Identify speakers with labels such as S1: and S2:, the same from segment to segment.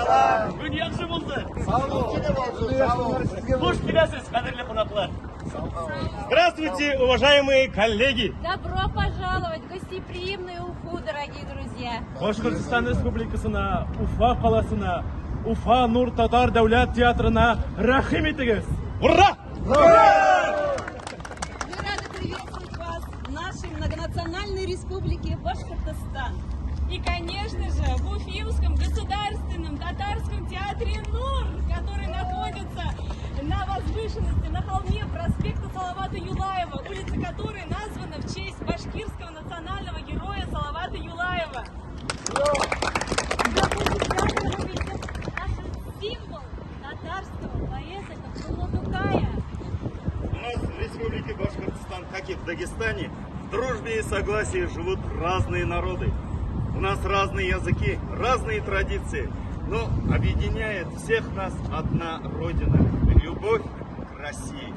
S1: Күн яхшы булды. Хуш келесіз, қадірлі қонақтар. Здравствуйте, уважаемые коллеги.
S2: Добро пожаловать в гостеприимную Уфу, дорогие друзья.
S1: Башқұртстан Республикасына, Уфа қаласына, Уфа Нур Татар Дәулет театрына рахим етіңіз. Ура!
S2: Мы рады приветствовать вас в нашей многонациональной республике Башкортостан.
S3: И, конечно же, в Уфимском государственном татарском театре «Нур», который находится на возвышенности, на холме проспекта Салавата Юлаева, улица которой названа в честь башкирского национального героя Салавата Юлаева.
S2: Наш символ татарского поэта Кабдулла Тукая.
S4: У нас в Республике Башкортостан, как и в Дагестане, в дружбе и согласии живут разные народы. У нас разные языки, разные традиции, но объединяет всех нас одна Родина – любовь к России.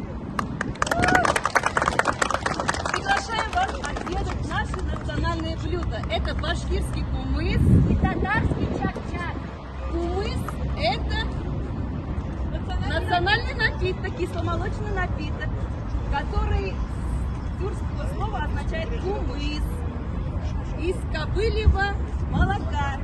S2: Приглашаем вас отведать наши национальные блюда. Это башкирский кумыс и татарский чак-чак. Кумыс – это национальный напиток, кисломолочный напиток, который с тюркского слова означает кумыс, из кобыльего молока.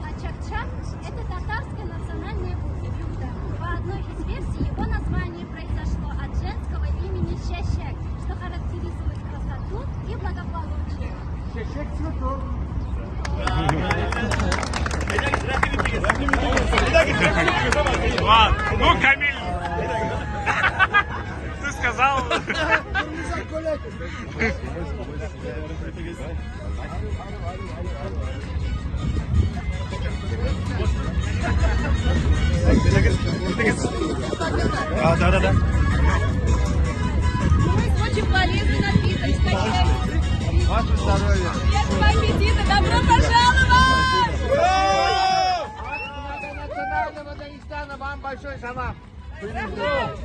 S5: А чак-чак – это татарское национальное блюдо. По одной из версий его название произошло от женского имени Чечек, что характеризует красоту и благополучие.
S6: Чечек цветок.
S1: Ну, Камиль, ты сказал. Да.
S2: Кумыс очень полезный напиток, скачайте.
S6: Ваше здоровье.
S2: Приятного аппетита, добро пожаловать!
S6: Национального Дагестана вам большой салам.
S2: Поздравляю!